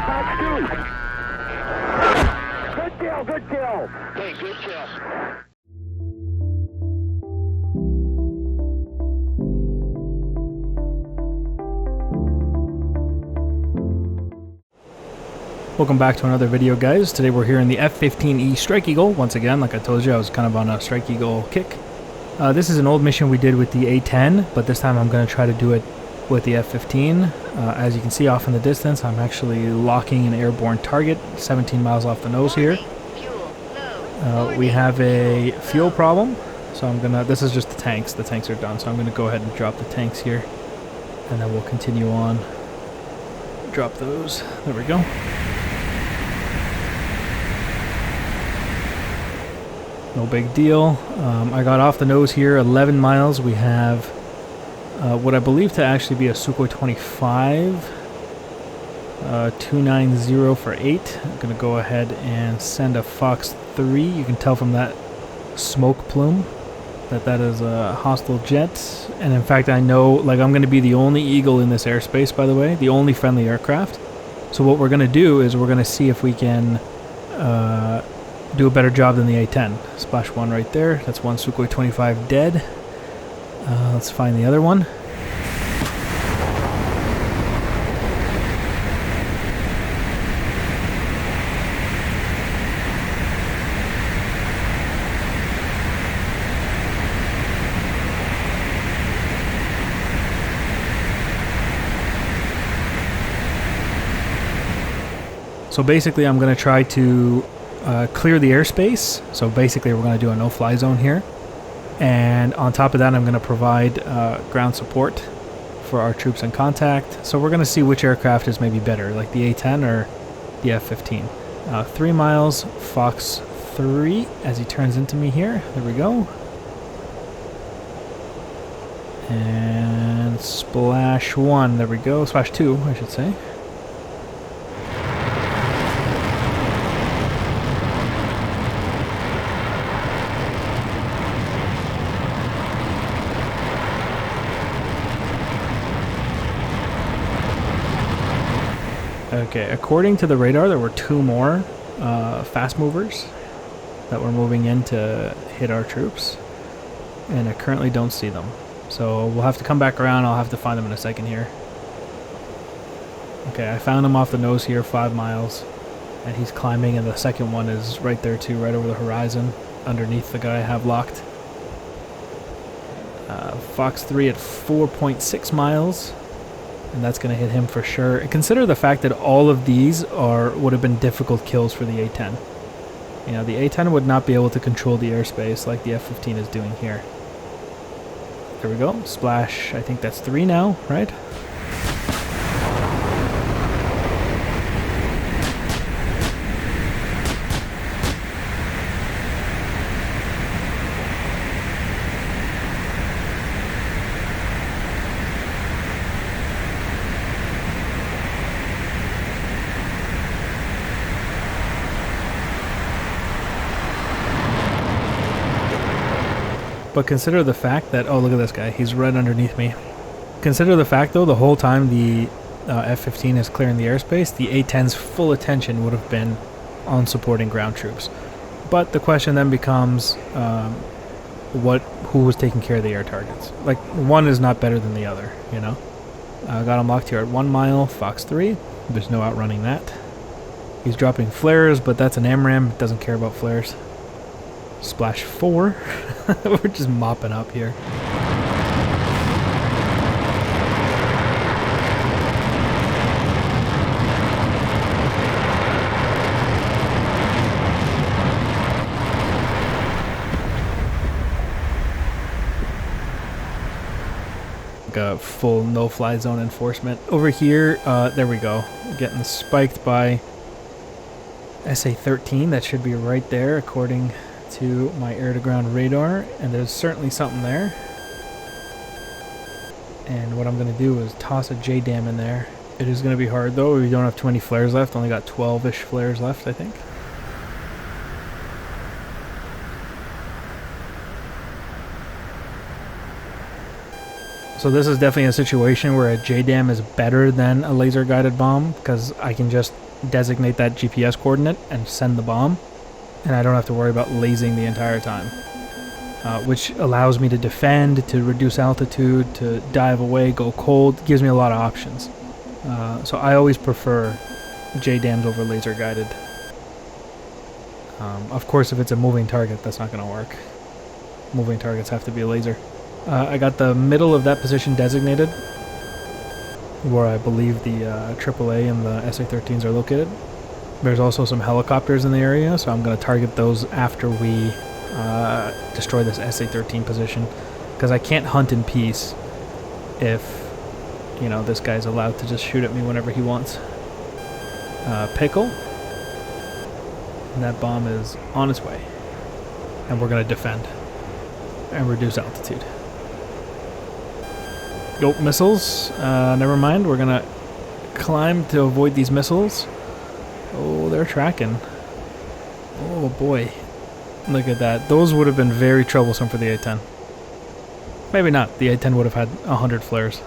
Good kill, good kill. Hey, good kill. Welcome back to another video, guys. Today we're here in the F-15E Strike Eagle. Once again, like I told you, I was kind of on a Strike Eagle kick. This is an old mission we did with the A10, but this time I'm going to try to do it with the F-15. As you can see off in the distance, I'm actually locking an airborne target 17 miles off the nose here. We have a fuel problem, so I'm gonna, this is just the tanks are done, so I'm gonna go ahead and drop the tanks here, and then we'll continue on. Drop those, there we go. No big deal. I got off the nose here 11 miles. We have what I believe to actually be a Su-25 290 for 8. I'm going to go ahead and send a Fox 3. You can tell from that smoke plume that that is a hostile jet. And in fact, I know, like, I'm going to be the only Eagle in this airspace, by the way, the only friendly aircraft. So what we're going to do is we're going to see if we can do a better job than the A10. Splash one right there. That's one Su-25 dead. Let's find the other one. So basically I'm going to try to clear the airspace. So basically we're going to do a no-fly zone here. And on top of that, I'm going to provide ground support for our troops in contact. So we're going to see which aircraft is maybe better, like the A-10 or the F-15. 3 miles, Fox 3, as he turns into me here. There we go. And splash 1, there we go. Splash 2, I should say. Okay, according to the radar, there were 2 more fast movers that were moving in to hit our troops, and I currently don't see them. So we'll have to come back around. I'll have to find them in a second here. Okay, I found him off the nose here, 5 miles, and he's climbing, and the second one is right there too, right over the horizon, underneath the guy I have locked. Fox 3 at 4.6 miles. And that's going to hit him for sure. And consider the fact that all of these would have been difficult kills for the A-10. You know, the A-10 would not be able to control the airspace like the F-15 is doing here. There we go. Splash, I think that's 3 now, right? But consider the fact that, oh, look at this guy, he's right underneath me. Consider the fact, though, the whole time the F-15 is clearing the airspace, the A-10's full attention would have been on supporting ground troops. But the question then becomes, who was taking care of the air targets? Like, one is not better than the other, you know? Got him locked here at 1 mile, Fox 3. There's no outrunning that. He's dropping flares, but that's an AMRAAM, doesn't care about flares. Splash 4. We're just mopping up here. A full no-fly zone enforcement. Over here, there we go. Getting spiked by SA-13. That should be right there, according to my air-to-ground radar, and there's certainly something there. And what I'm going to do is toss a JDAM in there. It is going to be hard, though. We don't have too many flares left. Only got 12-ish flares left, I think. So this is definitely a situation where a JDAM is better than a laser-guided bomb, because I can just designate that GPS coordinate and send the bomb, and I don't have to worry about lasing the entire time. Which allows me to defend, to reduce altitude, to dive away, go cold, gives me a lot of options. So I always prefer JDAMs over laser guided. Of course, if it's a moving target, that's not going to work. Moving targets have to be a laser. I got the middle of that position designated, where I believe the AAA and the SA-13s are located. There's also some helicopters in the area, so I'm going to target those after we destroy this SA-13 position, because I can't hunt in peace if, you know, this guy's allowed to just shoot at me whenever he wants. Pickle. And that bomb is on its way. And we're going to defend and reduce altitude. Nope, missiles. Never mind. We're going to climb to avoid these missiles. Oh, they're tracking. Oh, boy. Look at that. Those would have been very troublesome for the A-10. Maybe not. The A-10 would have had 100 flares.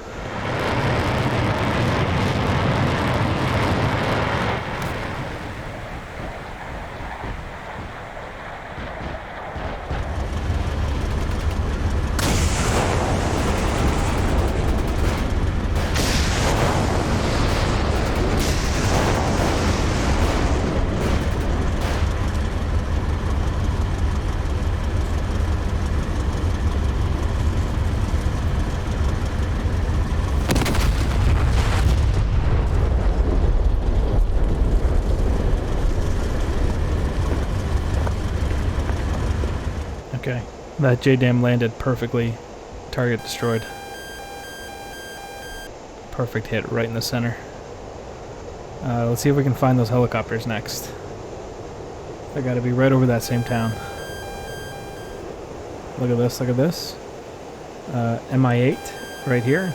Okay, that JDAM landed perfectly. Target destroyed. Perfect hit right in the center. Let's see if we can find those helicopters next. They gotta be right over that same town. Look at this, look at this. Mi-8 right here.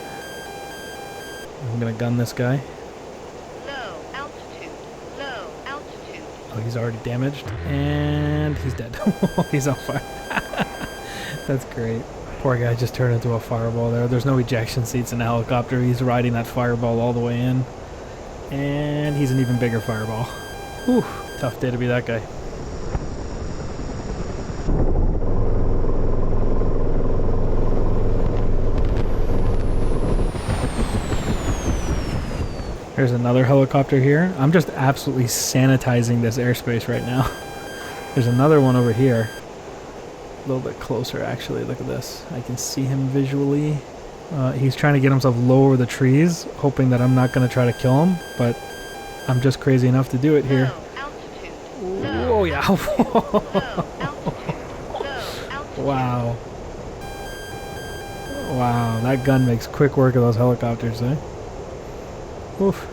I'm gonna gun this guy. Low altitude, low altitude. Oh, he's already damaged. And he's dead. He's on fire. That's great. Poor guy just turned into a fireball there. There's no ejection seats in the helicopter. He's riding that fireball all the way in. And he's an even bigger fireball. Whew, tough day to be that guy. There's another helicopter here. I'm just absolutely sanitizing this airspace right now. There's another one over here. A little bit closer, actually. Look at this. I can see him visually. He's trying to get himself low over the trees, hoping that I'm not going to try to kill him, but I'm just crazy enough to do it here. Oh, yeah. Wow. Wow, that gun makes quick work of those helicopters, eh? Oof.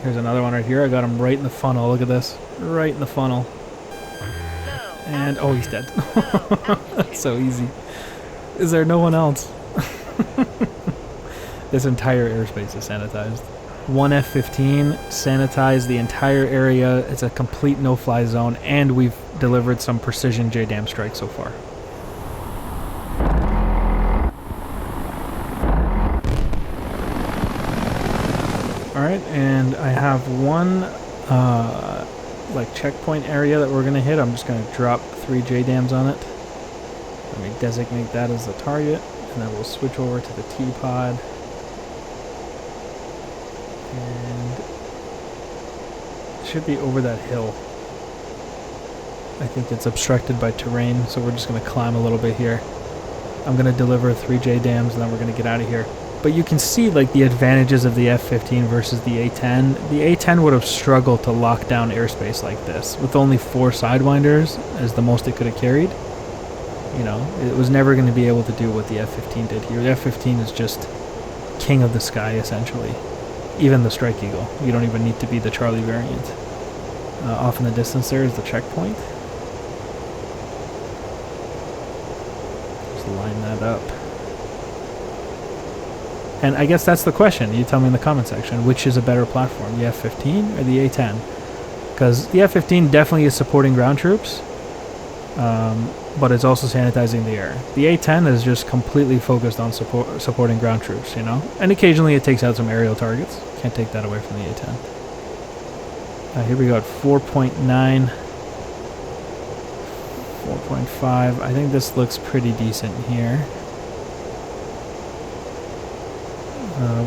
Here's another one right here. I got him right in the funnel. Look at this. Right in the funnel. And, oh, he's dead. That's so easy. Is there no one else? This entire airspace is sanitized. One F-15 sanitized the entire area. It's a complete no-fly zone, and we've delivered some precision JDAM strikes so far. Alright, and I have one like checkpoint area that we're going to hit. I'm just going to drop 3 JDAMs on it. Let me designate that as the target, and then we'll switch over to the T-pod. And it should be over that hill. I think it's obstructed by terrain, so we're just going to climb a little bit here. I'm going to deliver 3 JDAMs, and then we're going to get out of here. But you can see like the advantages of the F-15 versus the A-10. The A-10 would have struggled to lock down airspace like this. With only 4 sidewinders as the most it could have carried. You know, it was never going to be able to do what the F-15 did here. The F-15 is just king of the sky, essentially. Even the Strike Eagle. You don't even need to be the Charlie variant. Off in the distance there is the checkpoint. Just line that up. And I guess that's the question. You tell me in the comment section, which is a better platform, the F-15 or the A-10? Because the F-15 definitely is supporting ground troops. but it's also sanitizing the air. The A-10 is just completely focused on supporting ground troops, you know? And occasionally it takes out some aerial targets. Can't take that away from the A-10. Here we go at 4.9, 4.5. I think this looks pretty decent here.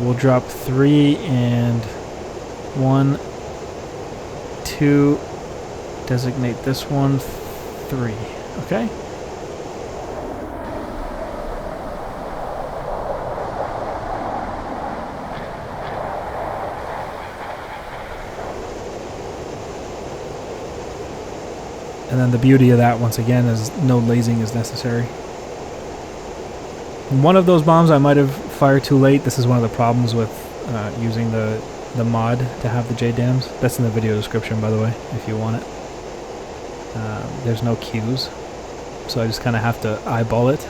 We'll drop 3 and 1, 2, designate this one 3. Okay. And then the beauty of that, once again, is no lasing is necessary. One of those bombs I might have fired too late. This is one of the problems with using the mod to have the JDAMs. That's in the video description, by the way, if you want it. There's no cues, so I just kind of have to eyeball it.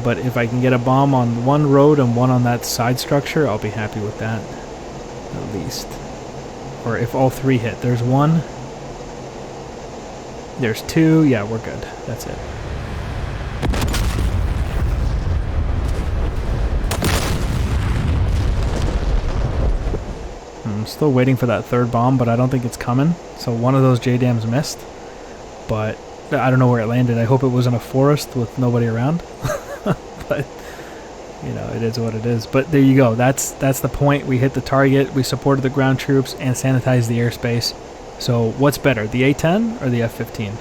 But if I can get a bomb on one road and one on that side structure, I'll be happy with that, at least. Or if all 3 hit. There's 1. There's 2. Yeah, we're good. That's it. I'm still waiting for that 3rd bomb, but I don't think it's coming. So one of those JDAMs missed. But I don't know where it landed. I hope it was in a forest with nobody around. But, you know, it is what it is. But there you go. That's the point. We hit the target. We supported the ground troops and sanitized the airspace. So what's better, the A-10 or the F-15?